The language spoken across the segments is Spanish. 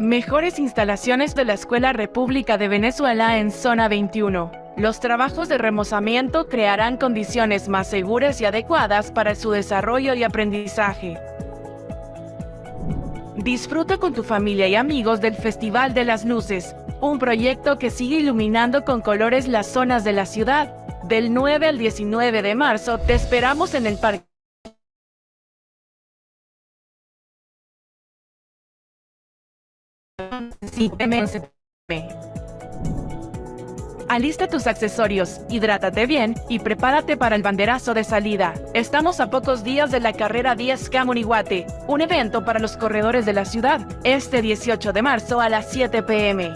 Mejores instalaciones de la Escuela República de Venezuela en Zona 21. Los trabajos de remozamiento crearán condiciones más seguras y adecuadas para su desarrollo y aprendizaje. Disfruta con tu familia y amigos del Festival de las Luces, un proyecto que sigue iluminando con colores las zonas de la ciudad. Del 9 al 19 de marzo te esperamos en el Parque. Alista tus accesorios, hidrátate bien y prepárate para el banderazo de salida. Estamos a pocos días de la carrera 10K Munihuate, un evento para los corredores de la ciudad, este 18 de marzo a las 7 p.m.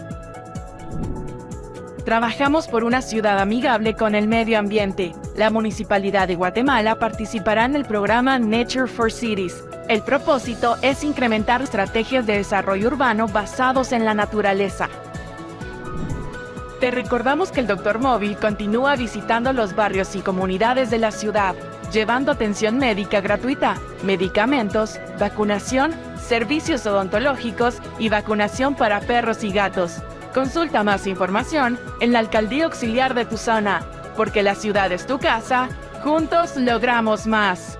Trabajamos por una ciudad amigable con el medio ambiente. La Municipalidad de Guatemala participará en el programa Nature for Cities. El propósito es incrementar estrategias de desarrollo urbano basados en la naturaleza. Te recordamos que el Dr. Móvil continúa visitando los barrios y comunidades de la ciudad, llevando atención médica gratuita, medicamentos, vacunación, servicios odontológicos y vacunación para perros y gatos. Consulta más información en la Alcaldía Auxiliar de tu zona, porque la ciudad es tu casa, juntos logramos más.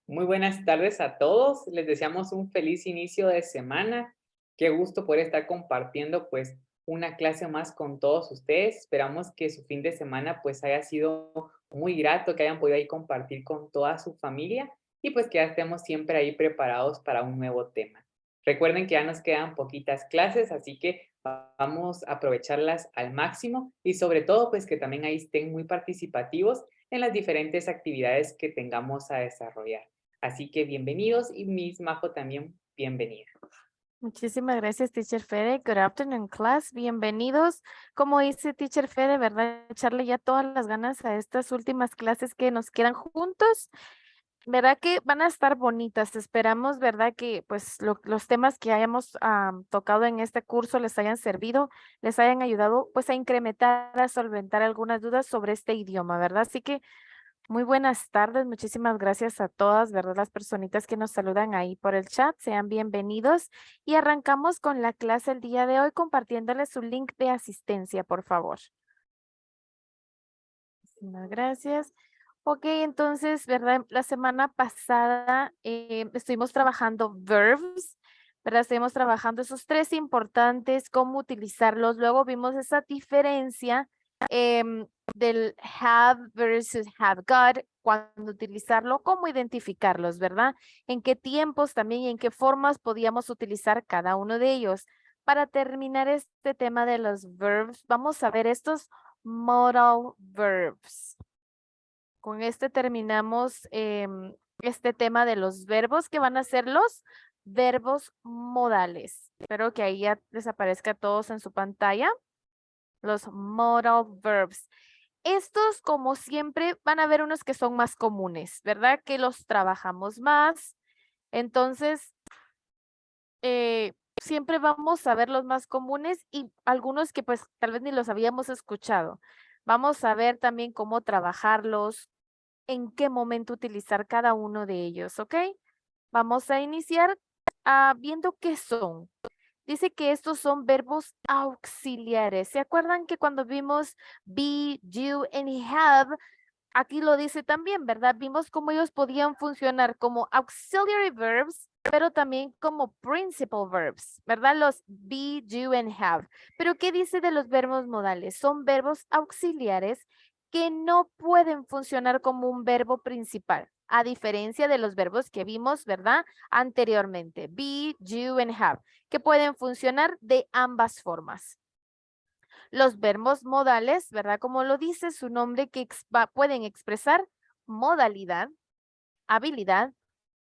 Muy buenas tardes a todos. Les deseamos un feliz inicio de semana. Qué gusto poder estar compartiendo pues una clase más con todos ustedes. Esperamos que su fin de semana pues haya sido muy grato, que hayan podido ahí compartir con toda su familia y pues que ya estemos siempre ahí preparados para un nuevo tema. Recuerden que ya nos quedan poquitas clases, así que vamos a aprovecharlas al máximo y sobre todo pues que también ahí estén muy participativos en las diferentes actividades que tengamos a desarrollar. Así que bienvenidos y Miss Majo también bienvenida. Muchísimas gracias, Teacher Fede. Good afternoon, class. Bienvenidos. Como dice Teacher Fede, ¿verdad? Echarle ya todas las ganas a estas últimas clases que nos quedan juntos. ¿Verdad que van a estar bonitas? Esperamos, ¿verdad? Que pues los temas que hayamos tocado en este curso les hayan servido, les hayan ayudado pues a incrementar, a solventar algunas dudas sobre este idioma, ¿verdad? Así que muy buenas tardes, muchísimas gracias a todas, ¿verdad? Las personitas que nos saludan ahí por el chat, sean bienvenidos. Y arrancamos con la clase el día de hoy compartiéndoles su link de asistencia, por favor. Muchísimas gracias. Ok, entonces, ¿verdad? La semana pasada estuvimos trabajando verbs, ¿verdad? Estuvimos trabajando esos tres importantes, cómo utilizarlos. Luego vimos esa diferencia del have versus have got, cuándo utilizarlo, cómo identificarlos, ¿verdad? En qué tiempos también y en qué formas podíamos utilizar cada uno de ellos. Para terminar este tema de los verbs, vamos a ver estos modal verbs. Con este terminamos este tema de los verbos que van a ser los verbos modales. Espero que ahí ya les aparezca a todos en su pantalla. Los modal verbs. Estos, como siempre, van a haber unos que son más comunes, ¿verdad? Que los trabajamos más. Entonces, siempre vamos a ver los más comunes y algunos que pues tal vez ni los habíamos escuchado. Vamos a ver también cómo trabajarlos, en qué momento utilizar cada uno de ellos, ¿ok? Vamos a iniciar viendo qué son. Dice que estos son verbos auxiliares. ¿Se acuerdan que cuando vimos be, do, and have, aquí lo dice también, ¿verdad? Vimos cómo ellos podían funcionar como auxiliary verbs, pero también como principal verbs, ¿verdad? Los be, do, and have. Pero ¿qué dice de los verbos modales? Son verbos auxiliares que no pueden funcionar como un verbo principal, a diferencia de los verbos que vimos, ¿verdad? Anteriormente, be, do, and have, que pueden funcionar de ambas formas. Los verbos modales, ¿verdad? Como lo dice su nombre, que pueden expresar modalidad, habilidad,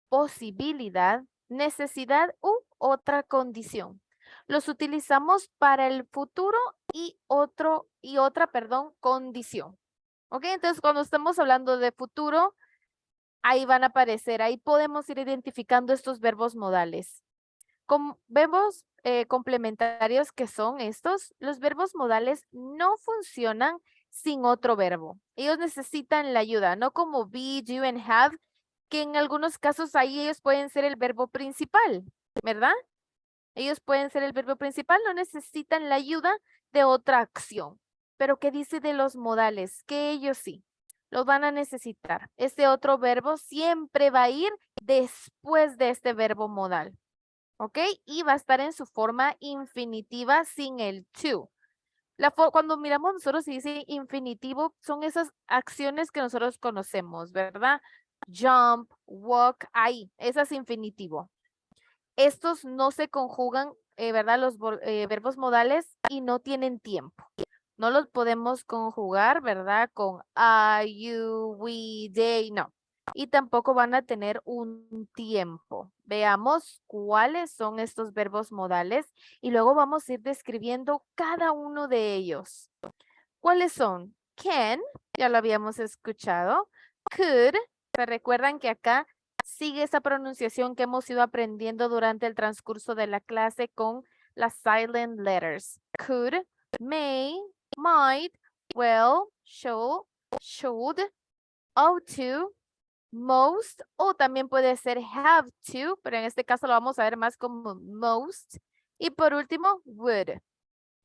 posibilidad, necesidad u otra condición. Los utilizamos para el futuro y otra, condición. ¿Ok? Entonces, cuando estamos hablando de futuro, ahí van a aparecer, ahí podemos ir identificando estos verbos modales. Verbos complementarios que son estos, los verbos modales no funcionan sin otro verbo. Ellos necesitan la ayuda, no como be, do, and have, que en algunos casos ahí ellos pueden ser el verbo principal, ¿verdad? Ellos pueden ser el verbo principal, no necesitan la ayuda de otra acción. Pero ¿qué dice de los modales? Que ellos sí, los van a necesitar. Este otro verbo siempre va a ir después de este verbo modal. ¿Ok? Y va a estar en su forma infinitiva sin el to. Cuando miramos nosotros y dice infinitivo, son esas acciones que nosotros conocemos, ¿verdad? Jump, walk, ahí, ese es infinitivo. Estos no se conjugan, ¿verdad? Los verbos modales y no tienen tiempo. No los podemos conjugar, ¿verdad? Con I, you, we, they, no. Y tampoco van a tener un tiempo. Veamos cuáles son estos verbos modales y luego vamos a ir describiendo cada uno de ellos. ¿Cuáles son? Can, ya lo habíamos escuchado. Could, ¿se recuerdan que acá sigue esa pronunciación que hemos ido aprendiendo durante el transcurso de la clase con las silent letters? Could, may, might, will, should, ought to, most, o también puede ser have to, pero en este caso lo vamos a ver más como most. Y por último, would,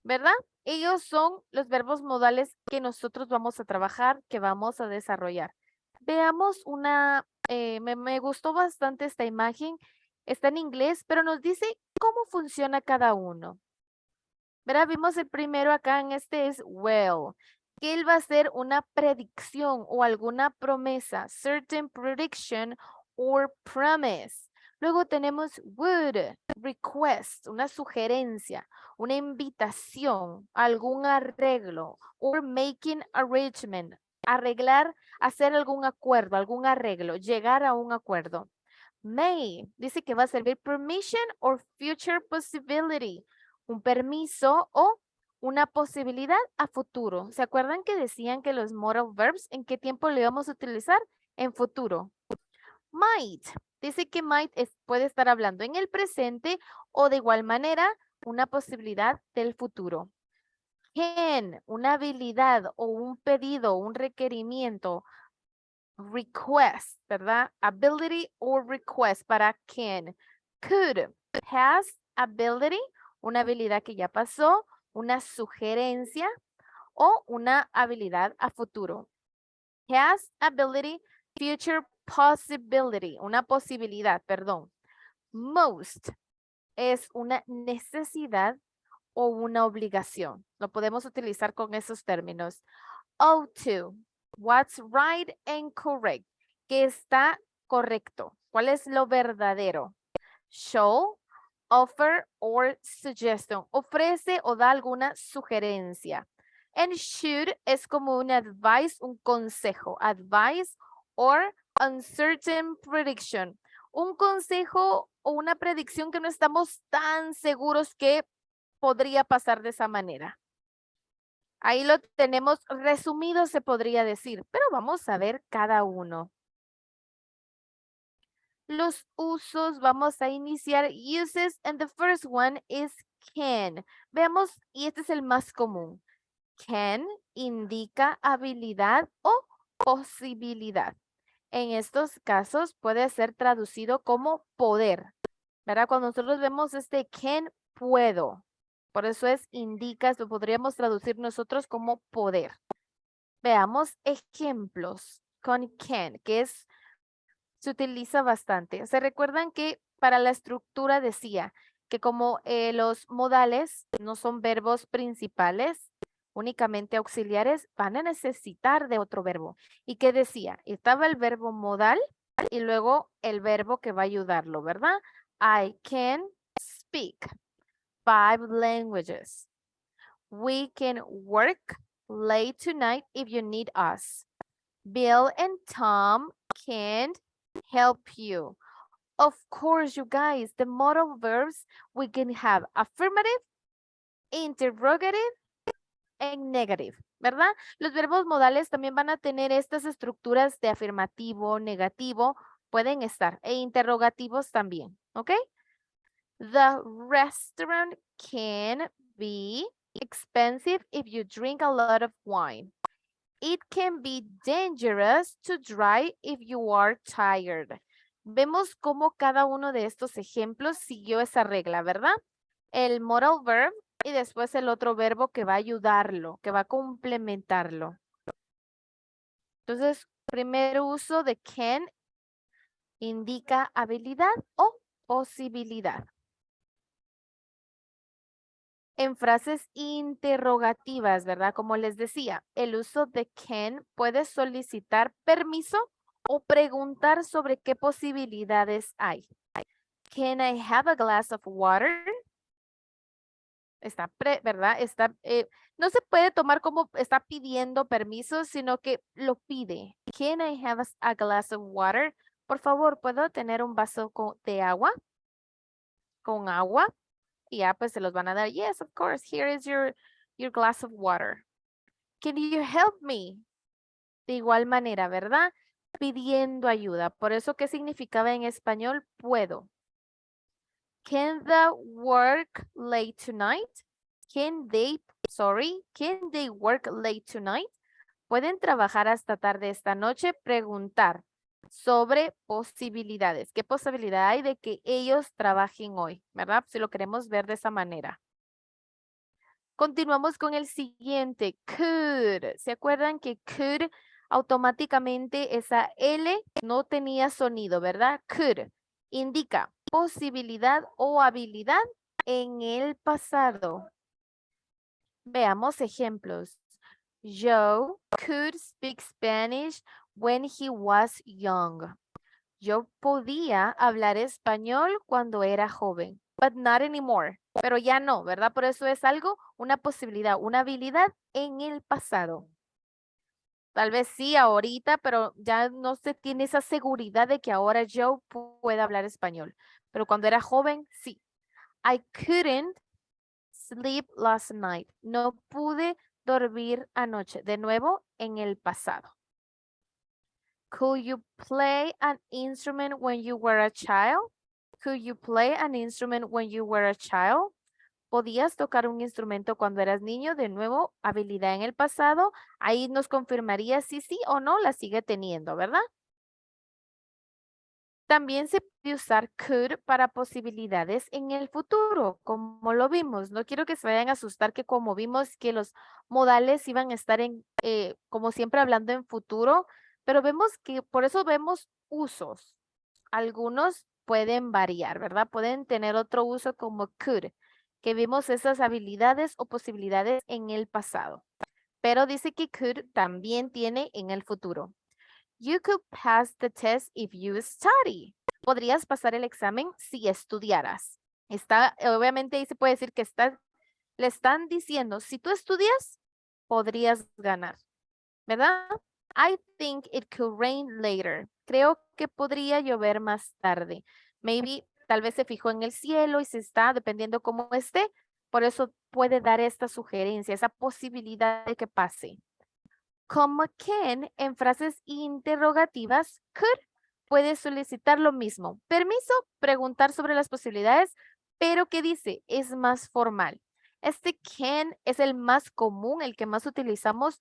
¿verdad? Ellos son los verbos modales que nosotros vamos a trabajar, que vamos a desarrollar. Veamos una, me gustó bastante esta imagen, está en inglés, pero nos dice cómo funciona cada uno. ¿Verdad? Vimos el primero acá en este es well, que él va a ser una predicción o alguna promesa, certain prediction or promise. Luego tenemos would, request, una sugerencia, una invitación, algún arreglo, or making arrangement, arreglar, hacer algún acuerdo, algún arreglo, llegar a un acuerdo. May, dice que va a servir permission or future possibility, un permiso o una posibilidad a futuro. ¿Se acuerdan que decían que los modal verbs, en qué tiempo lo íbamos a utilizar? En futuro. Might, dice que might puede estar hablando en el presente o de igual manera una posibilidad del futuro. Can, una habilidad o un pedido, un requerimiento. Request, ¿verdad? Ability or request para can. Could, has, ability, una habilidad que ya pasó, una sugerencia o una habilidad a futuro. Has, ability, future possibility, una posibilidad, perdón. Most es una necesidad o una obligación. Lo podemos utilizar con esos términos. Ought to, what's right and correct, que está correcto. ¿Cuál es lo verdadero? Show, offer or suggestion. Ofrece o da alguna sugerencia. And should es como un advice, un consejo. Advice or uncertain prediction. Un consejo o una predicción que no estamos tan seguros que podría pasar de esa manera. Ahí lo tenemos resumido, se podría decir, pero vamos a ver cada uno. Los usos, vamos a iniciar uses, and the first one is can. Veamos, y este es el más común. Can indica habilidad o posibilidad. En estos casos puede ser traducido como poder, ¿verdad? Cuando nosotros vemos este can, puedo. Por eso es indica, lo podríamos traducir nosotros como poder. Veamos ejemplos con can, que se utiliza bastante. ¿Se recuerdan que para la estructura decía que como los modales no son verbos principales, únicamente auxiliares, van a necesitar de otro verbo? ¿Y qué decía? Estaba el verbo modal y luego el verbo que va a ayudarlo, ¿verdad? I can speak 5 languages. We can work late tonight if you need us. Bill and Tom can help you. Of course, you guys, the modal verbs, we can have affirmative, interrogative, and negative, ¿verdad? Los verbos modales también van a tener estas estructuras de afirmativo, negativo, pueden estar, e interrogativos también, ¿ok? The restaurant can be expensive if you drink a lot of wine. It can be dangerous to drive if you are tired. Vemos cómo cada uno de estos ejemplos siguió esa regla, ¿verdad? El modal verb y después el otro verbo que va a ayudarlo, que va a complementarlo. Entonces, primer uso de can indica habilidad o posibilidad. En frases interrogativas, ¿verdad? Como les decía, el uso de can puede solicitar permiso o preguntar sobre qué posibilidades hay. Can I have a glass of water? ¿Verdad? No se puede tomar como está pidiendo permiso, sino que lo pide. Can I have a glass of water? Por favor, ¿puedo tener un vaso de agua? Con agua. Y ya pues se los van a dar. Yes, of course. Here is your glass of water. Can you help me? De igual manera, ¿verdad? Pidiendo ayuda. Por eso, ¿qué significaba en español? Puedo. Can they work late tonight? Can they work late tonight? ¿Pueden trabajar hasta tarde esta noche? Preguntar sobre posibilidades. ¿Qué posibilidad hay de que ellos trabajen hoy? ¿Verdad? Si lo queremos ver de esa manera. Continuamos con el siguiente, could. ¿Se acuerdan que could automáticamente esa L no tenía sonido, ¿verdad? Could indica posibilidad o habilidad en el pasado. Veamos ejemplos. Joe could speak Spanish when he was young. Yo podía hablar español cuando era joven, but not anymore. Pero ya no, ¿verdad? Por eso es algo, una posibilidad, una habilidad en el pasado. Tal vez sí ahorita, pero ya no se tiene esa seguridad de que ahora Joe pueda hablar español. Pero cuando era joven, sí. I couldn't sleep last night. No pude dormir anoche. De nuevo, en el pasado. Could you play an instrument when you were a child? Could you play an instrument when you were a child? ¿Podías tocar un instrumento cuando eras niño? De nuevo, habilidad en el pasado. Ahí nos confirmaría si sí o no la sigue teniendo, ¿verdad? También se puede usar could para posibilidades en el futuro, como lo vimos. No quiero que se vayan a asustar que como vimos que los modales iban a estar como siempre hablando en futuro, pero vemos que por eso vemos usos. Algunos pueden variar, ¿verdad? Pueden tener otro uso como could, que vimos esas habilidades o posibilidades en el pasado. Pero dice que could también tiene en el futuro. You could pass the test if you study. Podrías pasar el examen si estudiaras. Obviamente ahí se puede decir que le están diciendo, si tú estudias, podrías ganar, ¿verdad? I think it could rain later. Creo que podría llover más tarde. Maybe, tal vez se fijó en el cielo y se está, dependiendo cómo esté, por eso puede dar esta sugerencia, esa posibilidad de que pase. Como can en frases interrogativas, could puede solicitar lo mismo. Permiso, preguntar sobre las posibilidades, pero ¿qué dice? Es más formal. Este can es el más común, el que más utilizamos,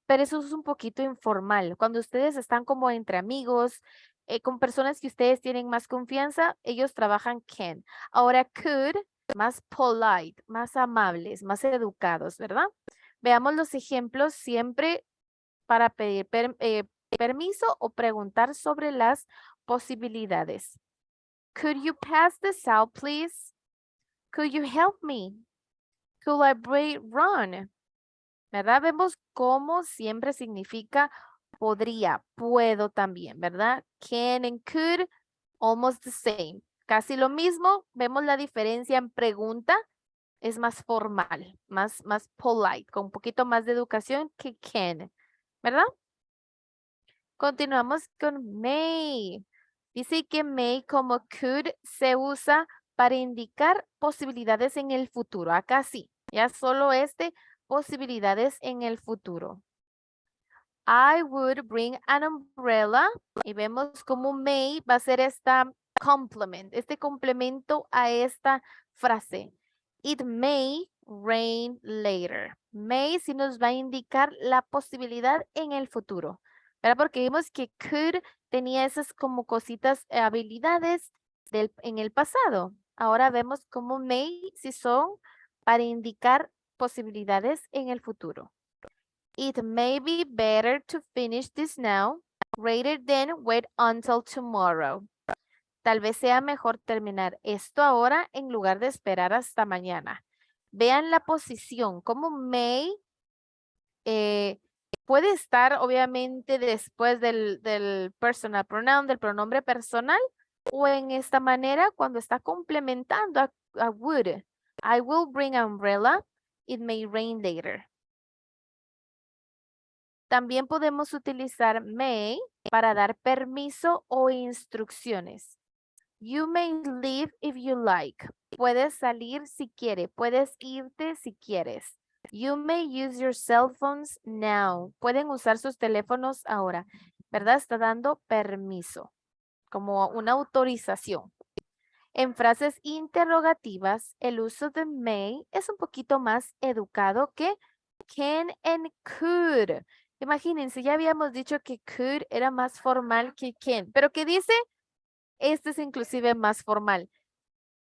pero eso es un poquito informal. Cuando ustedes están como entre amigos, con personas que ustedes tienen más confianza, ellos trabajan can. Ahora could, más polite, más amables, más educados, ¿verdad? Veamos los ejemplos siempre para pedir permiso o preguntar sobre las posibilidades. Could you pass this out, please? Could you help me? Could I run? ¿Verdad? Vemos cómo siempre significa podría, puedo también, ¿verdad? Can and could, almost the same. Casi lo mismo, vemos la diferencia en pregunta, es más formal, más polite, con un poquito más de educación que can, ¿verdad? Continuamos con may. Dice que may como could se usa para indicar posibilidades en el futuro. Acá sí, ya solo posibilidades en el futuro. I would bring an umbrella. Y vemos como may va a ser esta complement, este complemento a esta frase. It may rain later. May sí nos va a indicar la posibilidad en el futuro, ¿verdad? Porque vimos que could tenía esas como cositas, habilidades en el pasado. Ahora vemos cómo may sí son para indicar posibilidades en el futuro. It may be better to finish this now rather than wait until tomorrow. Tal vez sea mejor terminar esto ahora en lugar de esperar hasta mañana. Vean la posición, como may puede estar obviamente después del personal pronoun, del pronombre personal, o en esta manera cuando está complementando a would. I will bring an umbrella. It may rain later. También podemos utilizar may para dar permiso o instrucciones. You may leave if you like. Puedes salir si quiere. Puedes irte si quieres. You may use your cell phones now. Pueden usar sus teléfonos ahora. ¿Verdad? Está dando permiso, como una autorización. En frases interrogativas, el uso de may es un poquito más educado que can and could. Imagínense, ya habíamos dicho que could era más formal que can. ¿Pero qué dice? Este es inclusive más formal.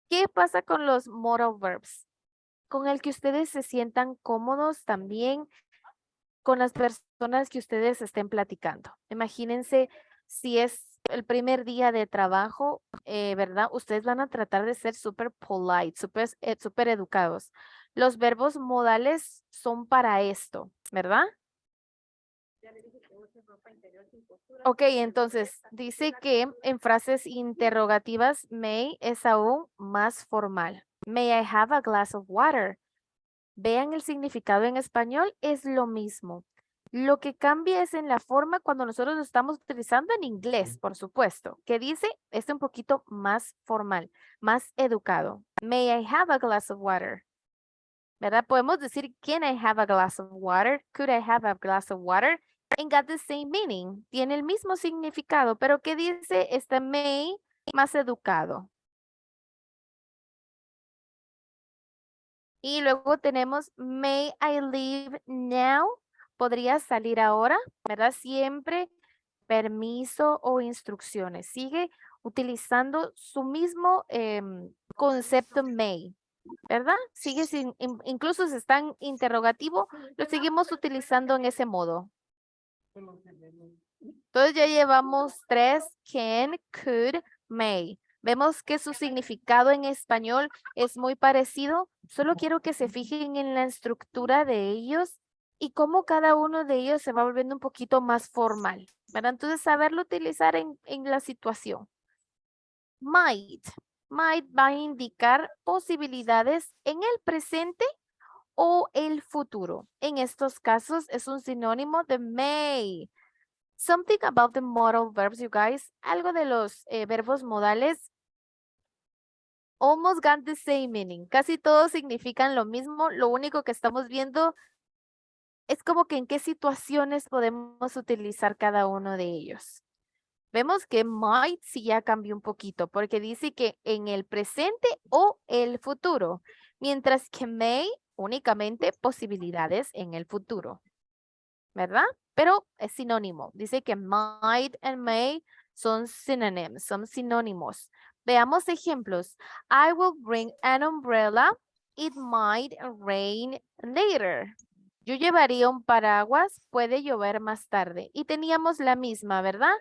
¿Qué pasa con los modal verbs? Con el que ustedes se sientan cómodos también con las personas que ustedes estén platicando. Imagínense si es el primer día de trabajo, ¿verdad? Ustedes van a tratar de ser súper polite, súper educados. Los verbos modales son para esto, ¿verdad? Ok, entonces dice que en frases interrogativas, may es aún más formal. May I have a glass of water? Vean el significado en español, es lo mismo. Lo que cambia es en la forma cuando nosotros lo estamos utilizando en inglés, por supuesto. Que dice, es un poquito más formal, más educado. May I have a glass of water? ¿Verdad? Podemos decir, can I have a glass of water? Could I have a glass of water? And got the same meaning. Tiene el mismo significado, pero ¿qué dice este may más educado? Y luego tenemos may I leave now? Podría salir ahora, ¿verdad? Siempre permiso o instrucciones. Sigue utilizando su mismo concepto may, ¿verdad? Sigue sin, incluso si está en interrogativo, lo seguimos utilizando en ese modo. Entonces ya llevamos 3, can, could, may. Vemos que su significado en español es muy parecido. Solo quiero que se fijen en la estructura de ellos y cómo cada uno de ellos se va volviendo un poquito más formal, ¿verdad? Entonces saberlo utilizar en la situación. Might. Might va a indicar posibilidades en el presente o el futuro. En estos casos es un sinónimo de may. Something about the modal verbs, you guys. Algo de los verbos modales. Almost got the same meaning. Casi todos significan lo mismo. Lo único que estamos viendo es como que en qué situaciones podemos utilizar cada uno de ellos. Vemos que might sí ya cambió un poquito porque dice que en el presente o el futuro. Mientras que may únicamente posibilidades en el futuro. ¿Verdad? Pero es sinónimo. Dice que might and may son synonyms, son sinónimos. Veamos ejemplos. I will bring an umbrella. It might rain later. Yo llevaría un paraguas. Puede llover más tarde. Y teníamos la misma, ¿verdad?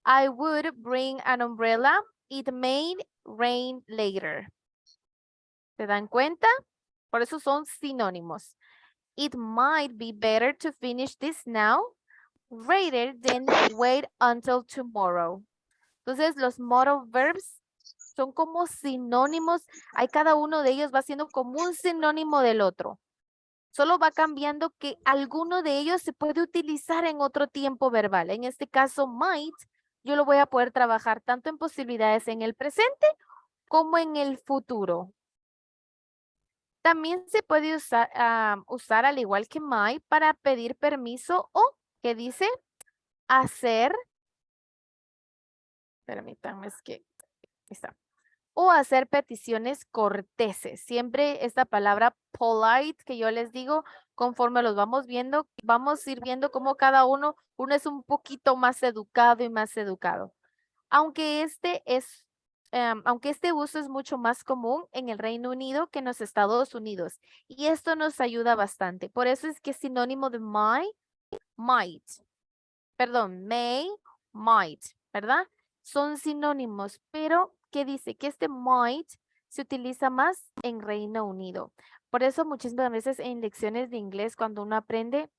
I would bring an umbrella. It may rain later. ¿Se dan cuenta? Por eso son sinónimos. It might be better to finish this now rather than wait until tomorrow. Entonces, los modal verbs son como sinónimos. Hay cada uno de ellos va siendo como un sinónimo del otro. Solo va cambiando que alguno de ellos se puede utilizar en otro tiempo verbal. En este caso, might, yo lo voy a poder trabajar tanto en posibilidades en el presente como en el futuro. También se puede usar, al igual que might para pedir permiso o, ¿qué dice? Hacer, permítanme, es que está. o hacer peticiones corteses. Siempre esta palabra polite que yo les digo, conforme los vamos viendo, vamos a ir viendo cómo cada uno es un poquito más educado y más educado. Aunque aunque este uso es mucho más común en el Reino Unido que en los Estados Unidos. Y esto nos ayuda bastante. Por eso es que es sinónimo de might. Perdón, may, might, ¿verdad? Son sinónimos, pero ¿qué dice? Que este might se utiliza más en Reino Unido. Por eso muchísimas veces en lecciones de inglés, cuando uno aprende,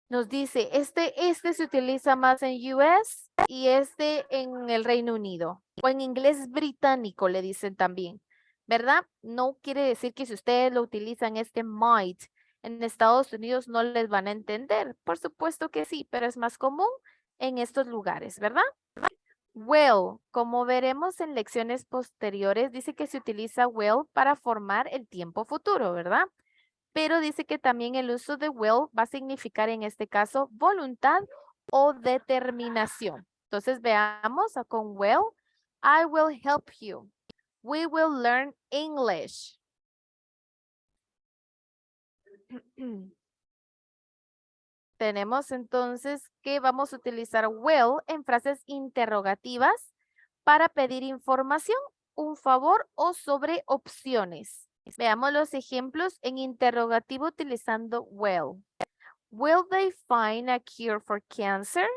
nos dice, este se utiliza más en US y este en el Reino Unido. O en inglés británico le dicen también, ¿verdad? No quiere decir que si ustedes lo utilizan este might en Estados Unidos no les van a entender. Por supuesto que sí, pero es más común en estos lugares, ¿verdad? Will, como veremos en lecciones posteriores, dice que se utiliza will para formar el tiempo futuro, ¿verdad? Pero dice que también el uso de will va a significar en este caso voluntad o determinación. Entonces veamos con will. I will help you. We will learn English. Tenemos entonces que vamos a utilizar will en frases interrogativas para pedir información, un favor o sobre opciones. Veamos los ejemplos en interrogativo utilizando will. Will they find a cure for cancer?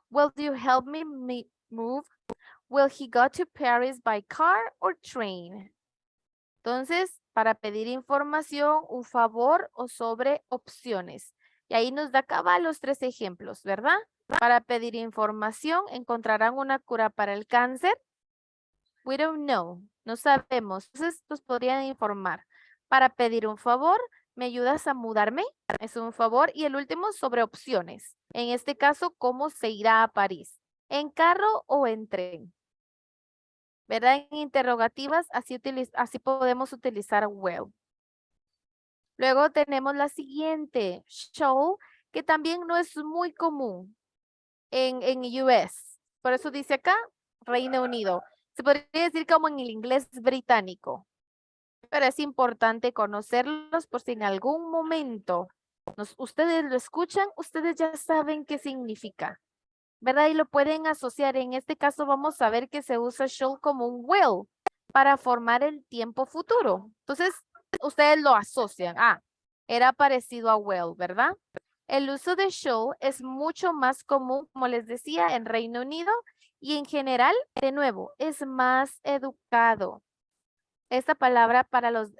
Will you help me move? Will he go to Paris by car or train? Entonces, para pedir información, un favor o sobre opciones. Y ahí nos da cabal los 3 ejemplos, ¿verdad? Para pedir información, ¿encontrarán una cura para el cáncer? We don't know. No sabemos. Entonces, nos podrían informar. Para pedir un favor, ¿me ayudas a mudarme? Es un favor. Y el último, sobre opciones. En este caso, ¿cómo se irá a París? ¿En carro o en tren? ¿Verdad? En interrogativas, así podemos utilizar will. Luego tenemos la siguiente, show, que también no es muy común en US. Por eso dice acá, Reino Unido. Se podría decir como en el inglés británico. Pero es importante conocerlos por si en algún momento ustedes lo escuchan, ustedes ya saben qué significa, ¿verdad? Y lo pueden asociar. En este caso vamos a ver que se usa shall como un will para formar el tiempo futuro. Entonces, ustedes lo asocian. Ah, era parecido a will, ¿verdad? El uso de shall es mucho más común, como les decía, en Reino Unido y en general, de nuevo, es más educado. Esta palabra para los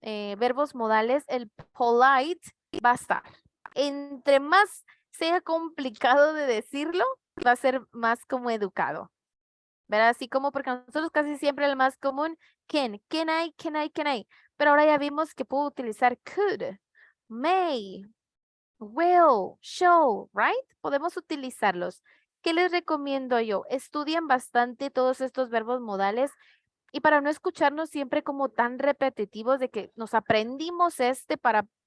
verbos modales, el polite, va a estar. Entre más sea complicado de decirlo, va a ser más como educado. ¿Verdad? Así como porque nosotros casi siempre el más común, can I. Pero ahora ya vimos que puedo utilizar could, may, will, show, right? Podemos utilizarlos. ¿Qué les recomiendo yo? Estudien bastante todos estos verbos modales y para no escucharnos siempre como tan repetitivos de que nos aprendimos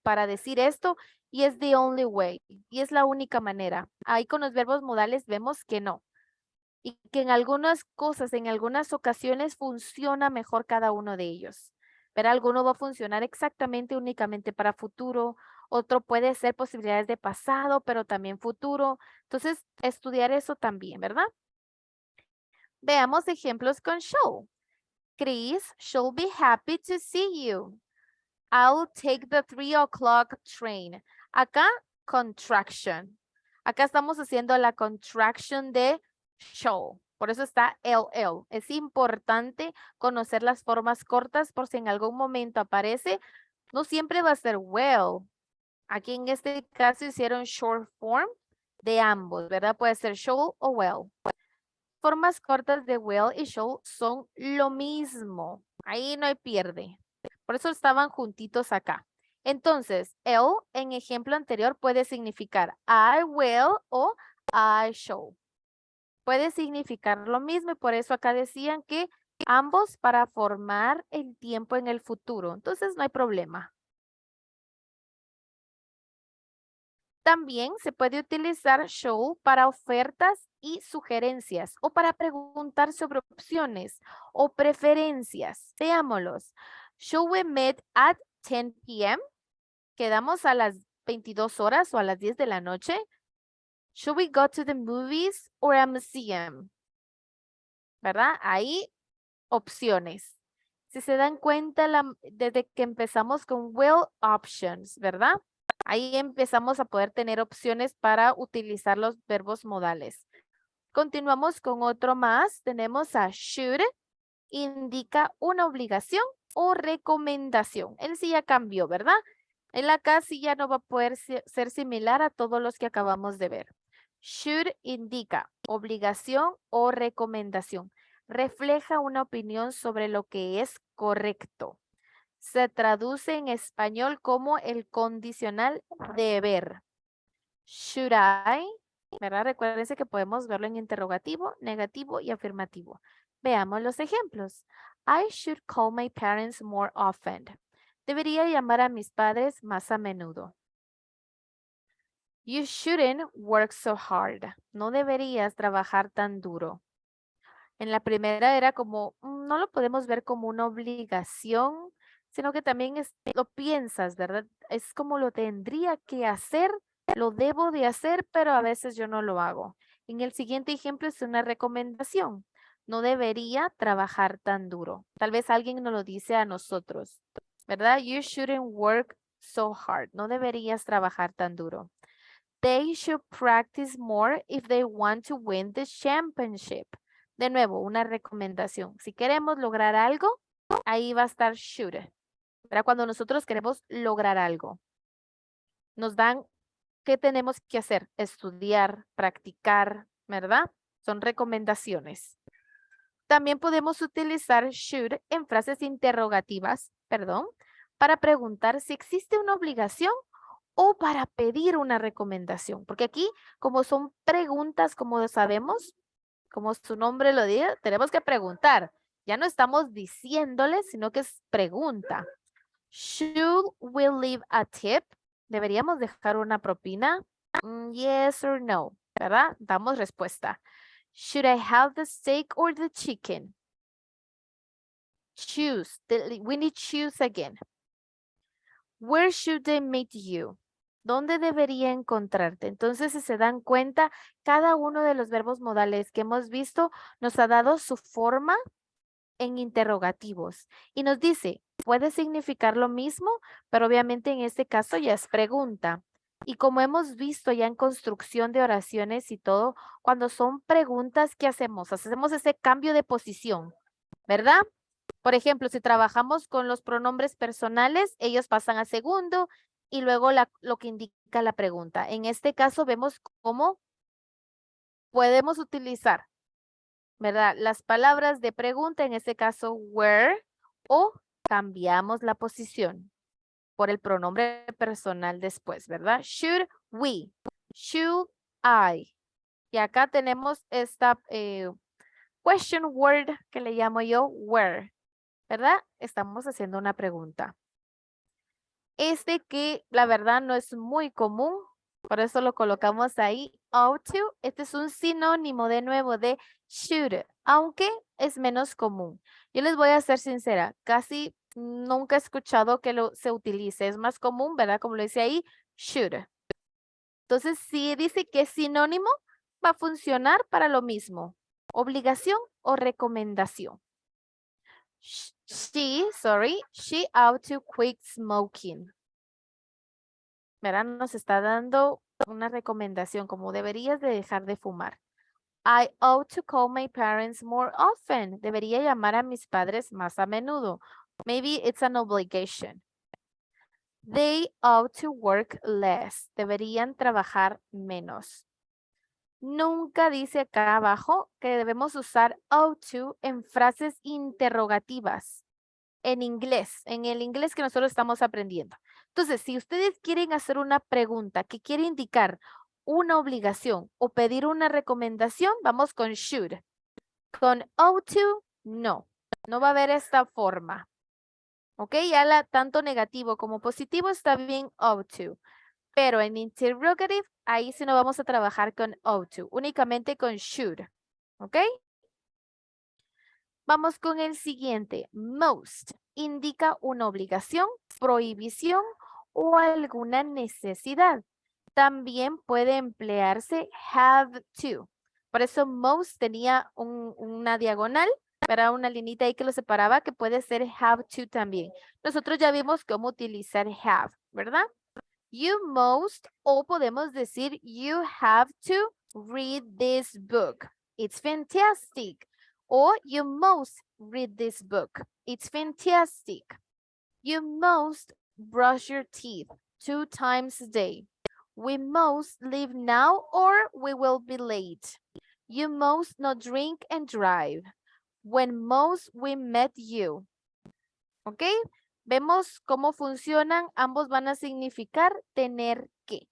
para decir esto y es the only way y es la única manera. Ahí con los verbos modales vemos que no. Y que en algunas cosas, en algunas ocasiones funciona mejor cada uno de ellos. Pero alguno va a funcionar exactamente únicamente para futuro, otro puede ser posibilidades de pasado, pero también futuro. Entonces, estudiar eso también, ¿verdad? Veamos ejemplos con show. Chris she'll be happy to see you. I'll take the 3 o'clock train. Acá, contraction. Acá estamos haciendo la contraction de show. Por eso está LL. Es importante conocer las formas cortas por si en algún momento aparece. No siempre va a ser well. Aquí en este caso hicieron short form de ambos, ¿verdad? Puede ser show o well. Formas cortas de will y show son lo mismo. Ahí no hay pierde. Por eso estaban juntitos acá. Entonces, el en ejemplo anterior puede significar I will o I show. Puede significar lo mismo y por eso acá decían que ambos para formar el tiempo en el futuro. Entonces, no hay problema. También se puede utilizar show para ofertas y sugerencias o para preguntar sobre opciones o preferencias. Veámoslos. Should we meet at 10 p.m.? ¿Quedamos a las 22 horas o a las 10 de la noche? Should we go to the movies or a museum? ¿Verdad? Ahí opciones. Si se dan cuenta, desde que empezamos con will options, ¿verdad? Ahí empezamos a poder tener opciones para utilizar los verbos modales. Continuamos con otro más. Tenemos a should, indica una obligación o recomendación. Él sí ya cambió, ¿verdad? Él acá sí ya no va a poder ser similar a todos los que acabamos de ver. Should indica obligación o recomendación. Refleja una opinión sobre lo que es correcto. Se traduce en español como el condicional deber. Should I, ¿verdad? Recuérdense que podemos verlo en interrogativo, negativo y afirmativo. Veamos los ejemplos. I should call my parents more often. Debería llamar a mis padres más a menudo. You shouldn't work so hard. No deberías trabajar tan duro. En la primera era como, no lo podemos ver como una obligación, sino que también lo piensas, ¿verdad? Es como lo tendría que hacer, lo debo de hacer, pero a veces yo no lo hago. En el siguiente ejemplo es una recomendación. No debería trabajar tan duro. Tal vez alguien nos lo dice a nosotros, ¿verdad? You shouldn't work so hard. No deberías trabajar tan duro. They should practice more if they want to win the championship. De nuevo, una recomendación. Si queremos lograr algo, ahí va a estar should. ¿Verdad? Cuando nosotros queremos lograr algo, nos dan qué tenemos que hacer. Estudiar, practicar, ¿verdad? Son recomendaciones. También podemos utilizar should en frases interrogativas, para preguntar si existe una obligación o para pedir una recomendación. Porque aquí, como son preguntas, como sabemos, como su nombre lo dice, tenemos que preguntar. Ya no estamos diciéndole, sino que es pregunta. Should we leave a tip? ¿Deberíamos dejar una propina? Yes or no, ¿verdad? Damos respuesta. Should I have the steak or the chicken? Choose. We need choose again. Where should they meet you? ¿Dónde debería encontrarte? Entonces, si se dan cuenta, cada uno de los verbos modales que hemos visto nos ha dado su forma en interrogativos y nos dice, puede significar lo mismo, pero obviamente en este caso ya es pregunta. Y como hemos visto ya en construcción de oraciones y todo, cuando son preguntas, ¿qué hacemos? Hacemos ese cambio de posición, ¿verdad? Por ejemplo, si trabajamos con los pronombres personales, ellos pasan a segundo y luego lo que indica la pregunta. En este caso vemos cómo podemos utilizar, ¿verdad? Las palabras de pregunta, en este caso, where, o cambiamos la posición por el pronombre personal después, ¿verdad? Should we, should I. Y acá tenemos esta question word que le llamo yo where, ¿verdad? Estamos haciendo una pregunta. Este que la verdad no es muy común, por eso lo colocamos ahí, ought to. Este es un sinónimo de nuevo de should, aunque es menos común. Yo les voy a ser sincera, casi nunca he escuchado que se utilice. Es más común, ¿verdad? Como lo dice ahí, should. Entonces, si dice que es sinónimo, va a funcionar para lo mismo. Obligación o recomendación. She ought to quit smoking. ¿Verdad? Nos está dando una recomendación, como deberías de dejar de fumar. I ought to call my parents more often. Debería llamar a mis padres más a menudo. Maybe it's an obligation. They ought to work less. Deberían trabajar menos. Nunca dice acá abajo que debemos usar ought to en frases interrogativas. En inglés, en el inglés que nosotros estamos aprendiendo. Entonces, si ustedes quieren hacer una pregunta que quiere indicar una obligación o pedir una recomendación, vamos con should. Con ought to, no. No va a haber esta forma. ¿Ok? Ya tanto negativo como positivo está bien ought to. Pero en interrogative, ahí sí no vamos a trabajar con ought to, únicamente con should. ¿Ok? Vamos con el siguiente. Most indica una obligación, prohibición o alguna necesidad. También puede emplearse have to. Por eso most tenía una diagonal, para una linita ahí que lo separaba, que puede ser have to también. Nosotros ya vimos cómo utilizar have, ¿verdad? You must, o podemos decir you have to read this book. It's fantastic. Or you must read this book. It's fantastic. You must brush your teeth 2 times a day. We must leave now or we will be late. You must not drink and drive. When most we met you. ¿Ok? Vemos cómo funcionan. Ambos van a significar tener que.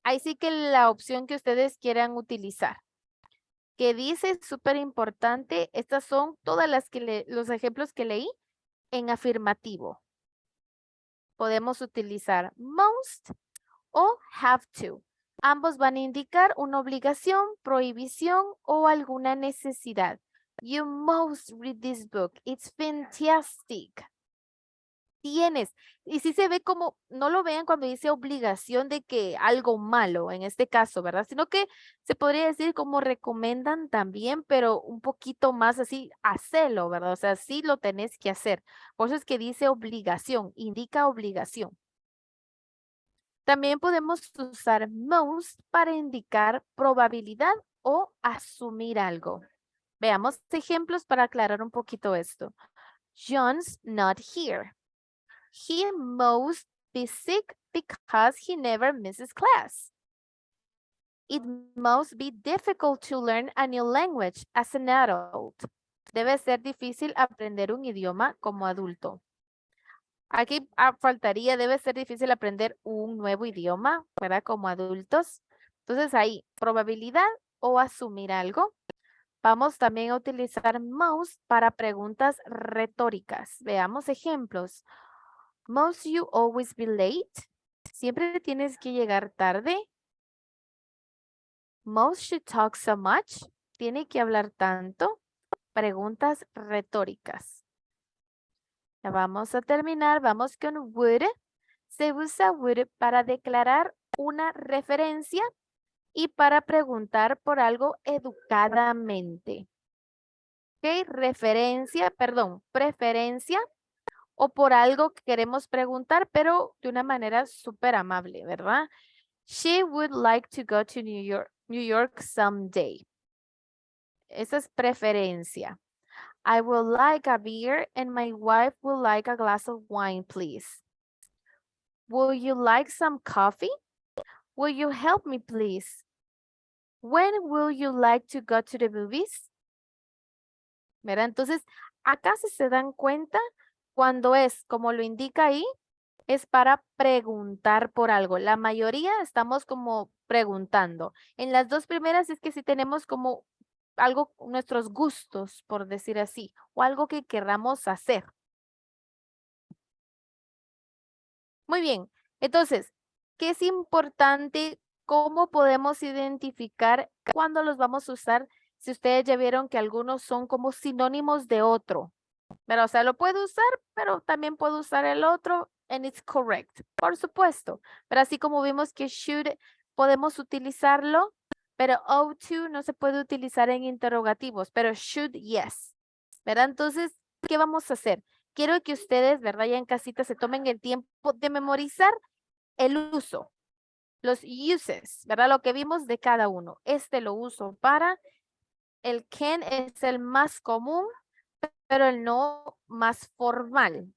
Ahí sí que la opción que ustedes quieran utilizar. Que dice, súper importante, estas son todas las que los ejemplos que leí en afirmativo. Podemos utilizar most o have to. Ambos van a indicar una obligación, prohibición o alguna necesidad. You must read this book. It's fantastic. Tienes. Y sí se ve como, no lo vean cuando dice obligación de que algo malo, en este caso, ¿verdad? Sino que se podría decir como recomiendan también, pero un poquito más así, hacelo, ¿verdad? O sea, sí lo tenés que hacer. Por eso es que dice obligación, indica obligación. También podemos usar most para indicar probabilidad o asumir algo. Veamos ejemplos para aclarar un poquito esto. John's not here. He must be sick because he never misses class. It must be difficult to learn a new language as an adult. Debe ser difícil aprender un idioma como adulto. Aquí faltaría, debe ser difícil aprender un nuevo idioma, ¿verdad? Como adultos. Entonces ahí, probabilidad o asumir algo. Vamos también a utilizar must para preguntas retóricas. Veamos ejemplos. Must you always be late? ¿Siempre tienes que llegar tarde? Must she talk so much? ¿Tiene que hablar tanto? Preguntas retóricas. Ya vamos a terminar. Vamos con would. Se usa would para declarar una referencia y para preguntar por algo educadamente. ¿Ok? Preferencia o por algo que queremos preguntar, pero de una manera súper amable, ¿verdad? She would like to go to New York someday. Esa es preferencia. I would like a beer and my wife would like a glass of wine, please. Will you like some coffee? Will you help me, please? When will you like to go to the movies? ¿Verdad? Entonces, acá si se dan cuenta, cuando es como lo indica ahí, es para preguntar por algo. La mayoría estamos como preguntando. En las dos primeras es que sí tenemos como algo, nuestros gustos, por decir así, o algo que querramos hacer. Muy bien. Entonces, ¿qué es importante? ¿Cómo podemos identificar cuándo los vamos a usar? Si ustedes ya vieron que algunos son como sinónimos de otro. Pero, o sea, lo puedo usar, pero también puedo usar el otro and it's correct. Por supuesto. Pero así como vimos que should podemos utilizarlo, pero ought to no se puede utilizar en interrogativos, pero should, yes. ¿Verdad? Entonces, ¿qué vamos a hacer? Quiero que ustedes, ¿verdad? Ya en casita se tomen el tiempo de memorizar el uso, los uses, ¿verdad? Lo que vimos de cada uno. Este lo uso para, el can es el más común, pero el no más formal.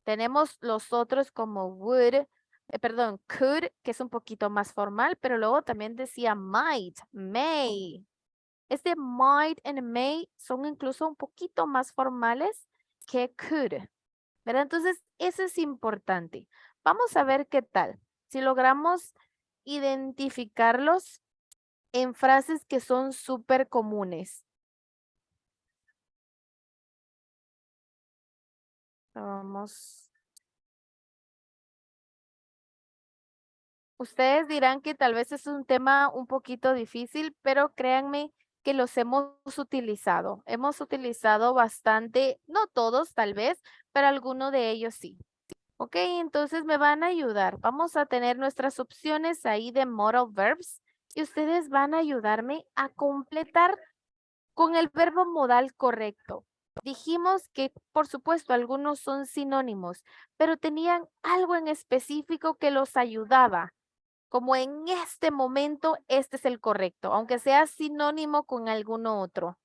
Tenemos los otros como would, could, que es un poquito más formal, pero luego también decía might, may. Este might and may son incluso un poquito más formales que could. ¿Verdad? Entonces, eso es importante. Vamos a ver qué tal. Si logramos identificarlos en frases que son súper comunes. Vamos Ustedes dirán que tal vez es un tema un poquito difícil, pero créanme que los hemos utilizado. Hemos utilizado bastante, no todos tal vez, pero algunos de ellos sí. Ok, entonces me van a ayudar. Vamos a tener nuestras opciones ahí de modal verbs y ustedes van a ayudarme a completar con el verbo modal correcto. Dijimos que, por supuesto, algunos son sinónimos, pero tenían algo en específico que los ayudaba. Como en este momento, este es el correcto, aunque sea sinónimo con alguno otro.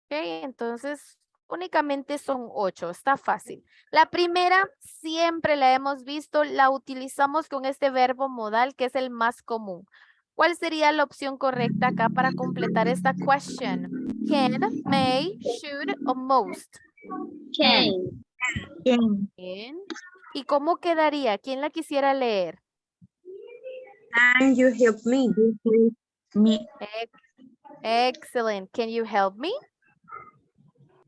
Ok, entonces únicamente son 8, está fácil. La primera siempre la hemos visto, la utilizamos con este verbo modal que es el más común. ¿Cuál sería la opción correcta acá para completar esta question? Can, may, should o most. Can. Bien. ¿Y cómo quedaría? ¿Quién la quisiera leer? Can you help me? Excellent. Can you help me?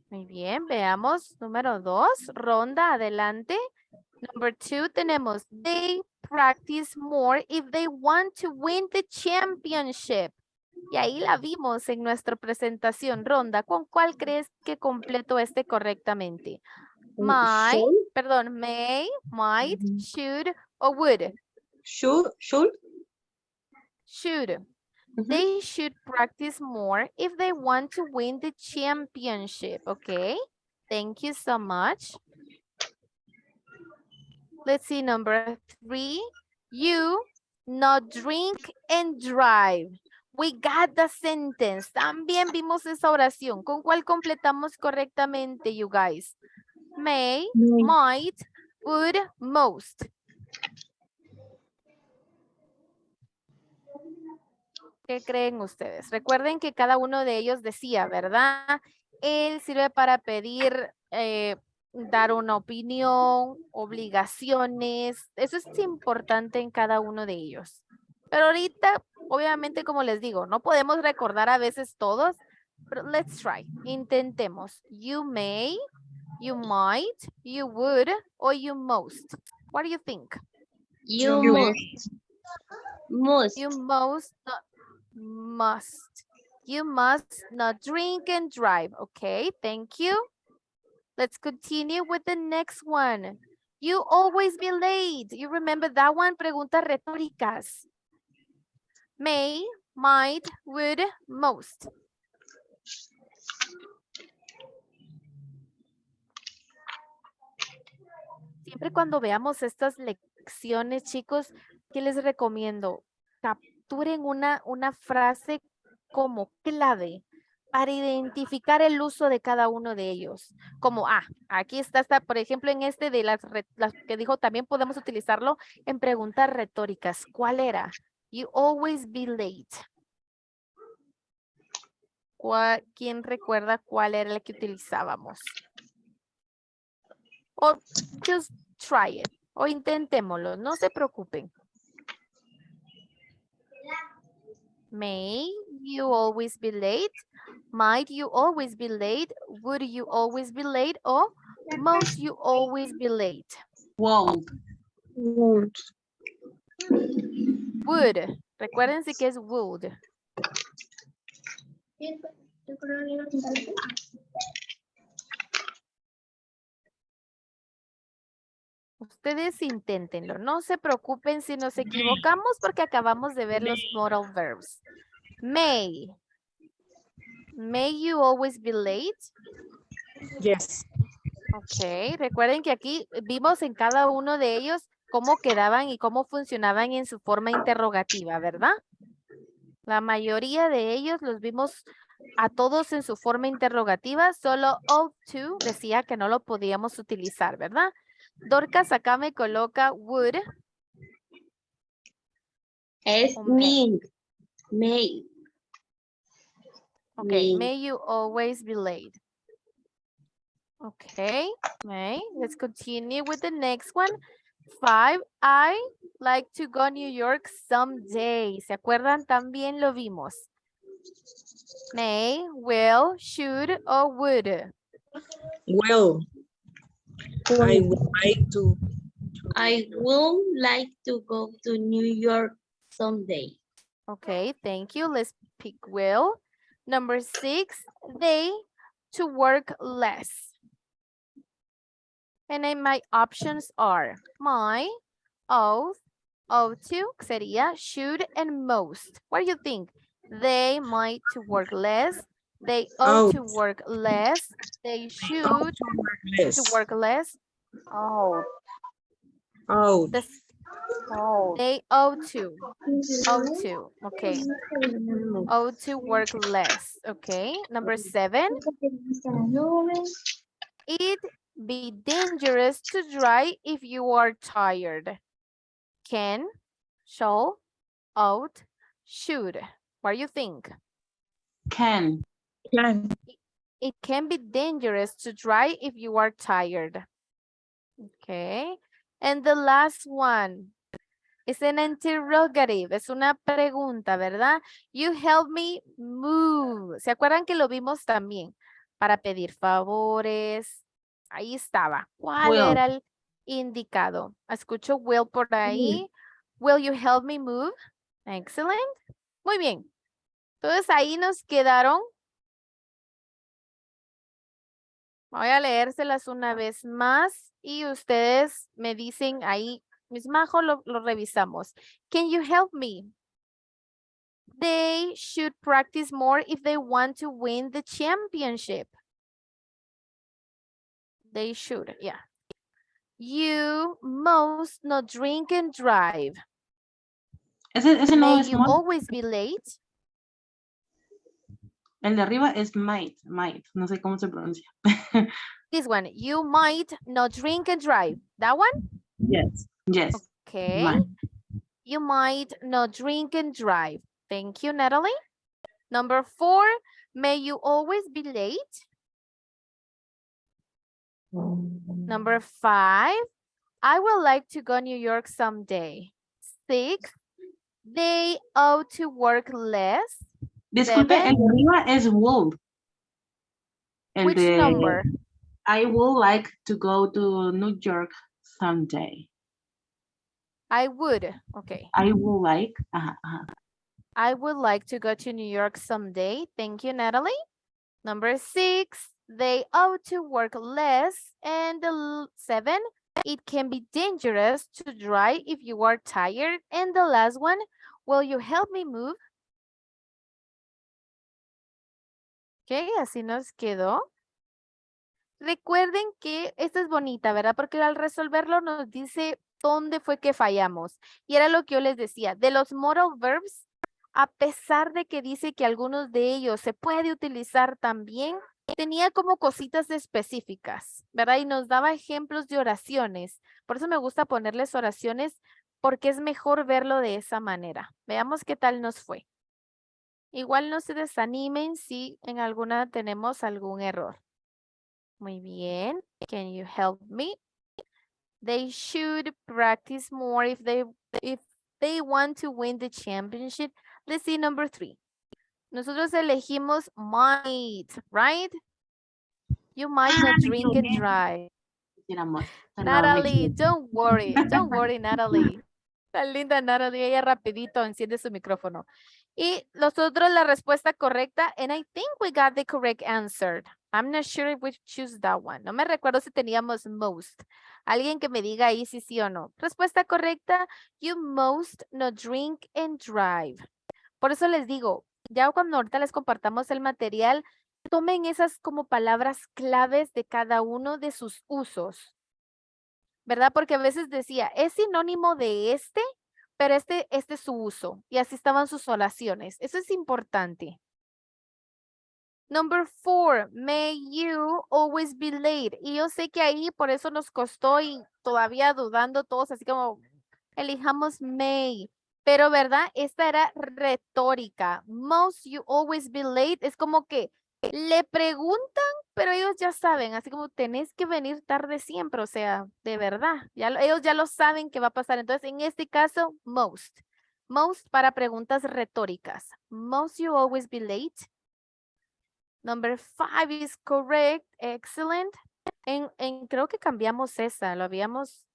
Muy bien, veamos. Número 2, Ronda, adelante. Number 2 tenemos, they practice more if they want to win the championship. Y ahí la vimos en nuestra presentación, Ronda. ¿Con cuál crees que completo este correctamente? May, perdón, may, might, should o would. Should. Should. They should practice more if they want to win the championship. Okay, thank you so much. Let's see, number 3. You not drink and drive. We got the sentence. También vimos esa oración. ¿Con cuál completamos correctamente, you guys? May, might, would, most. ¿Qué creen ustedes? Recuerden que cada uno de ellos decía, ¿verdad? Él sirve para pedir, dar una opinión, obligaciones. Eso es importante en cada uno de ellos. Pero ahorita, obviamente, como les digo, no podemos recordar a veces todos, pero let's try. Intentemos. You may, you might, you would, or you most. What do you think? You must. You must. You must not drink and drive. Okay, thank you. Let's continue with the next one. You always be late. You remember that one? Preguntas retóricas. May, might, would, most. Siempre cuando veamos estas lecciones, chicos, ¿qué les recomiendo? Capturen una frase como clave para identificar el uso de cada uno de ellos. Como, aquí está, por ejemplo, en este de las que dijo, también podemos utilizarlo en preguntas retóricas. ¿Cuál era? You always be late. ¿Quién recuerda cuál era el que utilizábamos? O just try it. O intentémoslo, no se preocupen. May you always be late? Might you always be late? Would you always be late? Or must you always be late? Would. Would. Recuérdense que es would. Ustedes inténtenlo. No se preocupen si nos equivocamos porque acabamos de ver los modal verbs. May. May you always be late? Yes. Ok, recuerden que aquí vimos en cada uno de ellos cómo quedaban y cómo funcionaban en su forma interrogativa, ¿verdad? La mayoría de ellos los vimos a todos en su forma interrogativa, solo ought to decía que no lo podíamos utilizar, ¿verdad? Dorcas acá me coloca would. Es me. May. Okay, may you always be late. Okay, may. Let's continue with the next one. 5, I like to go to New York someday. ¿Se acuerdan? También lo vimos. May, will, should, or would. Well, I would like to I would like to go to New York someday. Okay, thank you. Let's pick will. Number 6, they to work less. And then my options are my, ought to, sería should and most. What do you think? They might to work less. They ought to work less. They should to work less. Oh. This, they ought to. Ought to. Okay. Ought to work less. Okay. Number 7. It be dangerous to drive if you are tired. Can, shall, ought, should. What do you think? Can. It can be dangerous to drive if you are tired. Okay. And the last one is an interrogative. Es una pregunta, ¿verdad? You help me move. ¿Se acuerdan que lo vimos también? Para pedir favores. Ahí estaba. ¿Cuál Will. era el indicado? Escucho will por ahí. Will you help me move? Excellent. Muy bien. Entonces ahí nos quedaron. Voy a leérselas una vez más y ustedes me dicen ahí, Miss Majo, lo revisamos. Can you help me? They should practice more if they want to win the championship. They should, yeah. You must not drink and drive. Ese no May es you must. always be late. El de arriba es might. No sé cómo se pronuncia. This one, you might not drink and drive. That one? Yes. Okay. Might. You might not drink and drive. Thank you, Natalie. Number 4, may you always be late. Number 5, I would like to go New York someday. 6, they ought to work less. Disculpe, 7, el de arriba es would. El which de number? I would like to go to New York someday. I would, okay. I would like. I would like to go to New York someday. Thank you, Natalie. Number 6, they ought to work less. And 7, it can be dangerous to drive if you are tired. And the last one, will you help me move? Ok, así nos quedó. Recuerden que esta es bonita, ¿verdad? Porque al resolverlo nos dice dónde fue que fallamos. Y era lo que yo les decía, de los modal verbs, a pesar de que dice que algunos de ellos se puede utilizar también, tenía como cositas específicas, ¿verdad? Y nos daba ejemplos de oraciones. Por eso me gusta ponerles oraciones, porque es mejor verlo de esa manera. Veamos qué tal nos fue. Igual no se desanimen si en alguna tenemos algún error. Muy bien. Can you help me? They should practice more if they want to win the championship. Let's see number 3. Nosotros elegimos might, right? You might not drink and drive. Natalie, don't worry, Natalie. Tan linda Natalie, ella rapidito enciende su micrófono. Y nosotros la respuesta correcta, and I think we got the correct answer. I'm not sure if we choose that one. No me recuerdo si teníamos most. Alguien que me diga ahí si sí o no. Respuesta correcta, you must not drink and drive. Por eso les digo, ya cuando ahorita les compartamos el material, tomen esas como palabras claves de cada uno de sus usos. ¿Verdad? Porque a veces decía, es sinónimo de este, pero este es su uso. Y así estaban sus oraciones. Eso es importante. Number 4, may you always be late. Y yo sé que ahí por eso nos costó y todavía dudando todos, así como elijamos may. Pero, ¿verdad? Esta era retórica. Must you always be late. Es como que le preguntan, pero ellos ya saben, así como tenés que venir tarde siempre, o sea, de verdad, ellos ya lo saben que va a pasar. Entonces, en este caso, most. Most para preguntas retóricas. Must you always be late? Number 5 is correct. Excellent. Creo que cambiamos esa, lo habíamos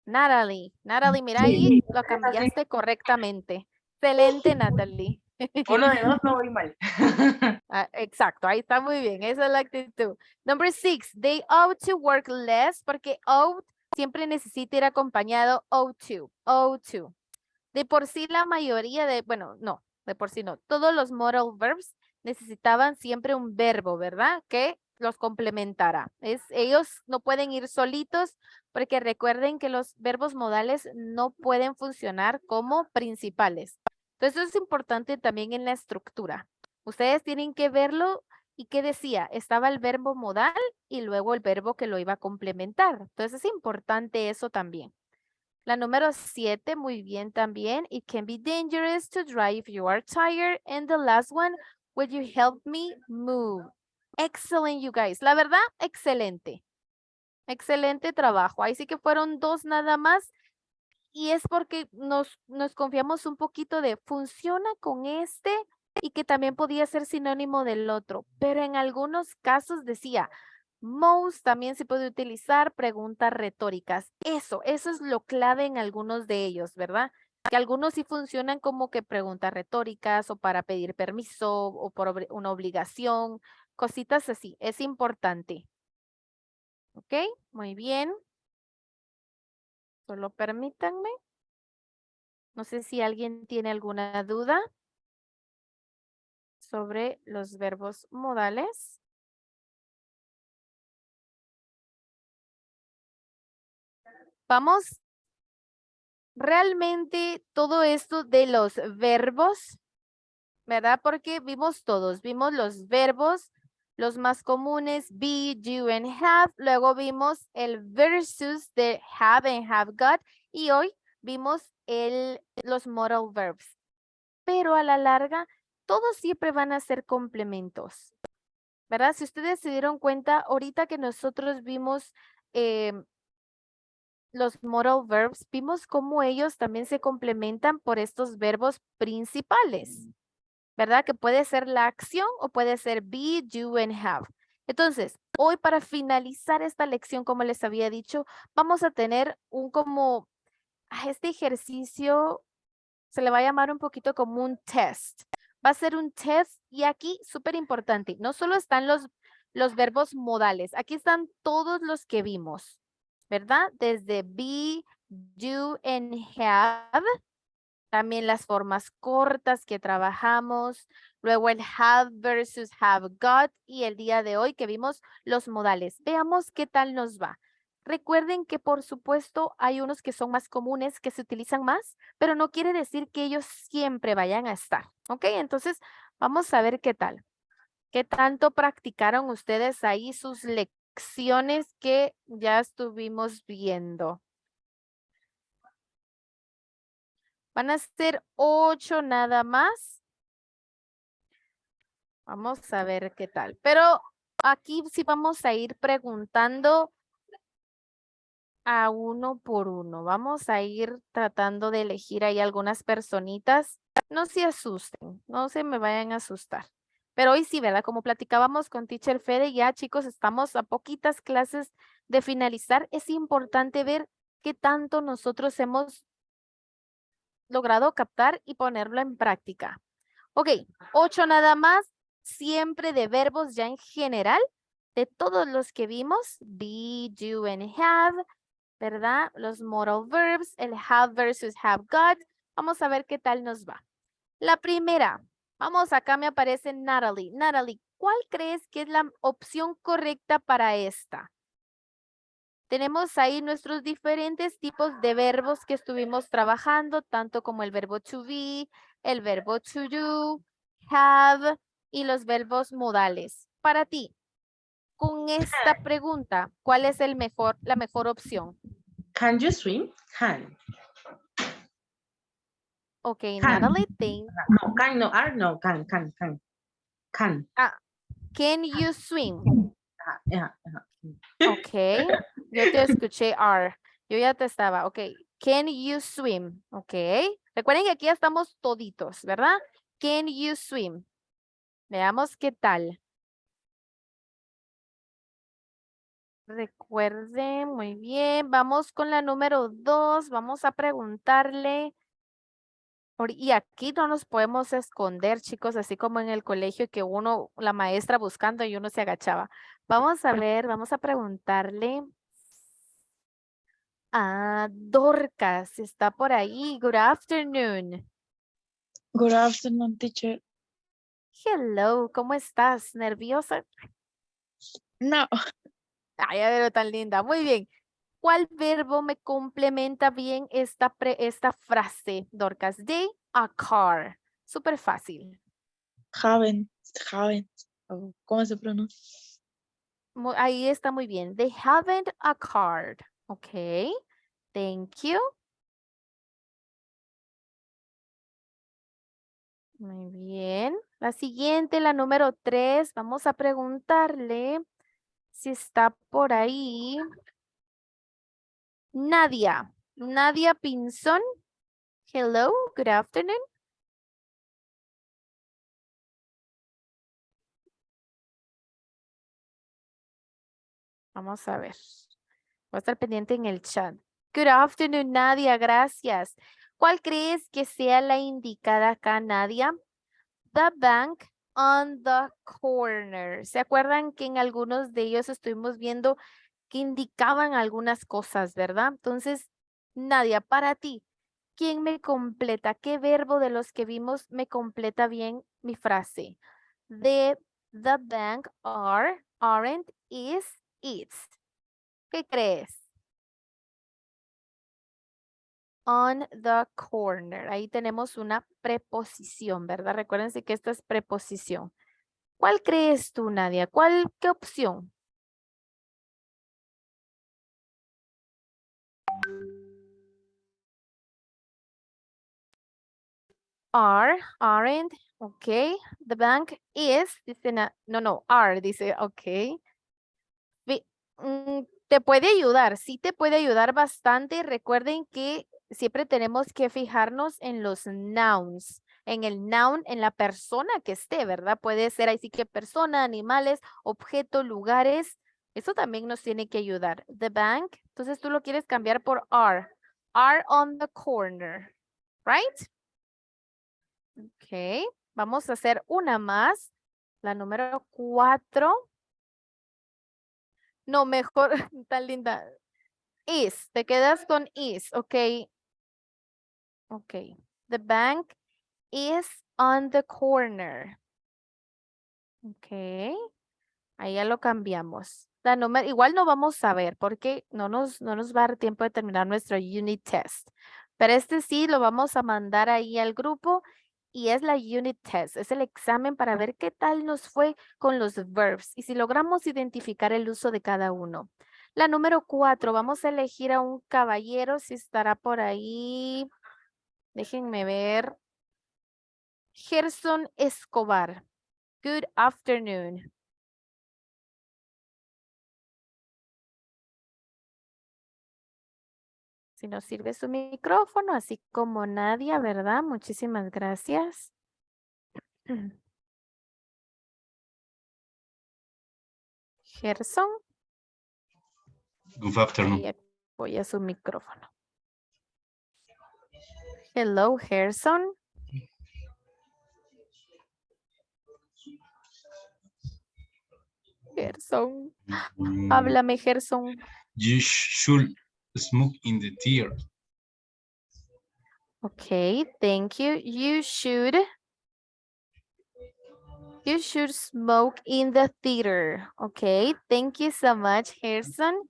Natalie. Natalie, mira ahí, lo cambiaste correctamente. Excelente, Natalie. Uno de dos no voy mal. Ah, exacto, ahí está muy bien. Esa es la actitud. Number 6, they ought to work less porque ought siempre necesita ir acompañado ought to, ought to. De por sí la mayoría de, bueno, no, de por sí no. Todos los modal verbs necesitaban siempre un verbo, ¿verdad? Que los complementara. Ellos no pueden ir solitos porque recuerden que los verbos modales no pueden funcionar como principales. Entonces es importante también en la estructura. Ustedes tienen que verlo y qué decía, estaba el verbo modal y luego el verbo que lo iba a complementar. Entonces es importante eso también. La número 7, muy bien también. It can be dangerous to drive if you are tired. And the last one, will you help me move? Excellent, you guys. La verdad, excelente. Excelente trabajo. Ahí sí que fueron 2 nada más. Y es porque nos confiamos un poquito de funciona con este y que también podía ser sinónimo del otro. Pero en algunos casos decía, most también se puede utilizar preguntas retóricas. Eso es lo clave en algunos de ellos, ¿verdad? Que algunos sí funcionan como que preguntas retóricas o para pedir permiso o por una obligación, cositas así. Es importante. ¿Ok? Muy bien. Solo permítanme. No sé si alguien tiene alguna duda sobre los verbos modales. Vamos, realmente todo esto de los verbos, ¿verdad? Porque vimos todos, vimos los verbos, los más comunes, be, do, and have. Luego vimos el versus de have and have got. Y hoy vimos los modal verbs. Pero a la larga, todos siempre van a ser complementos, ¿verdad? Si ustedes se dieron cuenta, ahorita que nosotros vimos los modal verbs, vimos cómo ellos también se complementan por estos verbos principales, ¿verdad? Que puede ser la acción o puede ser be, do, and have. Entonces, hoy para finalizar esta lección, como les había dicho, vamos a tener este ejercicio se le va a llamar un poquito como un test. Va a ser un test y aquí, súper importante, no solo están los verbos modales, aquí están todos los que vimos, ¿verdad? Desde be, do, and have. También las formas cortas que trabajamos. Luego el have versus have got. Y el día de hoy que vimos los modales. Veamos qué tal nos va. Recuerden que por supuesto hay unos que son más comunes, que se utilizan más, pero no quiere decir que ellos siempre vayan a estar. ¿Ok? Entonces vamos a ver qué tal. ¿Qué tanto practicaron ustedes ahí sus lecciones que ya estuvimos viendo? Van a ser 8 nada más. Vamos a ver qué tal. Pero aquí sí vamos a ir preguntando a uno por uno. Vamos a ir tratando de elegir ahí algunas personitas. No se asusten, no se me vayan a asustar. Pero hoy sí, ¿verdad? Como platicábamos con Teacher Fede, ya chicos, estamos a poquitas clases de finalizar. Es importante ver qué tanto nosotros hemos logrado captar y ponerlo en práctica. Ok, 8 nada más, siempre de verbos ya en general, de todos los que vimos, be, do, and have, ¿verdad? Los modal verbs, el have versus have got. Vamos a ver qué tal nos va. La primera, vamos, acá me aparece Natalie. Natalie, ¿cuál crees que es la opción correcta para esta? Tenemos ahí nuestros diferentes tipos de verbos que estuvimos trabajando, tanto como el verbo to be, el verbo to do, have y los verbos modales. Para ti, con esta pregunta, ¿cuál es la mejor opción? Can you swim? Can. Ok, Can. Natalie, think. No, can, no, are, no, can. Can. Can you swim? Yeah. Ok, yo te escuché are. Yo ya te estaba, ok. Can you swim? Ok. Recuerden que aquí ya estamos toditos, ¿verdad? Can you swim? Veamos qué tal. Recuerden, muy bien. Vamos con la número 2. Vamos a preguntarle. Y aquí no nos podemos esconder, chicos, así como en el colegio que uno, la maestra buscando y uno se agachaba. Vamos a ver, vamos a preguntarle a Dorcas. Está por ahí. Good afternoon. Good afternoon, teacher. Hello, ¿cómo estás? ¿Nerviosa? No, Ay, ya veo tan linda. Muy bien. ¿Cuál verbo me complementa bien esta frase, Dorcas? They a car. Súper fácil. haven't. Oh, ¿cómo se pronuncia? Ahí está muy bien. They haven't a card. Ok. Thank you. Muy bien. La siguiente, la número 3. Vamos a preguntarle si está por ahí. Nadia. Nadia Pinzón. Hello, good afternoon. Vamos a ver. Voy a estar pendiente en el chat. Good afternoon, Nadia. Gracias. ¿Cuál crees que sea la indicada acá, Nadia? The bank on the corner. ¿Se acuerdan que en algunos de ellos estuvimos viendo que indicaban algunas cosas, verdad? Entonces, Nadia, para ti, ¿quién me completa? ¿Qué verbo de los que vimos me completa bien mi frase? The bank are, aren't, is, it's. ¿Qué crees? On the corner. Ahí tenemos una preposición, ¿verdad? Recuérdense que esta es preposición. ¿Cuál crees tú, Nadia? ¿Qué opción? Are, aren't, ok. The bank is, dice, no, are, dice, ok. Te puede ayudar, sí te puede ayudar bastante. Recuerden que siempre tenemos que fijarnos en los nouns, en el noun, en la persona que esté, ¿verdad? Puede ser así que persona, animales, objeto, lugares. Eso también nos tiene que ayudar. The bank, entonces tú lo quieres cambiar por are. Are on the corner, right? Ok, vamos a hacer una más. La número 4. No, mejor, tan linda. Is, te quedas con is, ok. Ok. The bank is on the corner. Ok. Ahí ya lo cambiamos. Igual no vamos a ver porque no nos va a dar tiempo de terminar nuestro unit test. Pero este sí lo vamos a mandar ahí al grupo y es la unit test. Es el examen para ver qué tal nos fue con los verbs y si logramos identificar el uso de cada uno. La número 4, vamos a elegir a un caballero si estará por ahí. Déjenme ver. Gerson Escobar. Good afternoon. Si nos sirve su micrófono, así como Nadia, ¿verdad? Muchísimas gracias. Gerson. Good afternoon. Ahí apoya su micrófono. Hello, Gerson. Gerson. Háblame, Gerson. You should smoke in the theater. Okay, thank you. You should smoke in the theater. Okay, thank you so much, Gerson.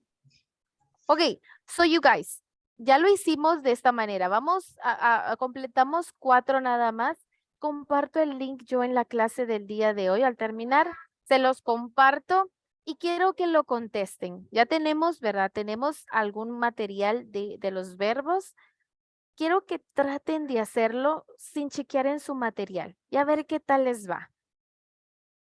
Okay, so you guys, ya lo hicimos de esta manera. Vamos completamos 4 nada más. Comparto el link yo en la clase del día de hoy. Al terminar, se los comparto y quiero que lo contesten. Ya tenemos, ¿verdad? Tenemos algún material de los verbos. Quiero que traten de hacerlo sin chequear en su material y a ver qué tal les va.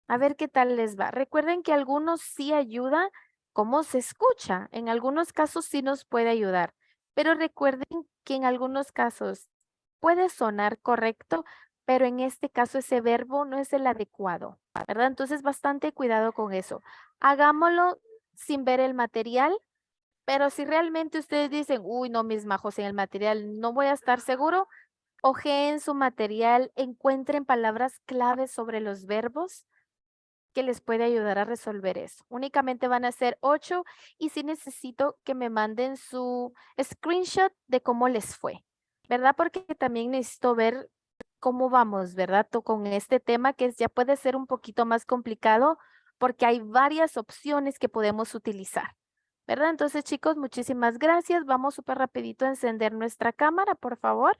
A ver qué tal les va. Recuerden que algunos sí ayuda cómo se escucha. En algunos casos sí nos puede ayudar. Pero recuerden que en algunos casos puede sonar correcto, pero en este caso ese verbo no es el adecuado, ¿verdad? Entonces bastante cuidado con eso. Hagámoslo sin ver el material, pero si realmente ustedes dicen, uy, no, mis majos, en el material no voy a estar seguro, ojeen su material, encuentren palabras claves sobre los verbos que les puede ayudar a resolver eso. Únicamente van a ser 8 y sí necesito que me manden su screenshot de cómo les fue, ¿verdad? Porque también necesito ver cómo vamos, ¿verdad? Con este tema que ya puede ser un poquito más complicado porque hay varias opciones que podemos utilizar, ¿verdad? Entonces, chicos, muchísimas gracias. Vamos súper rapidito a encender nuestra cámara, por favor.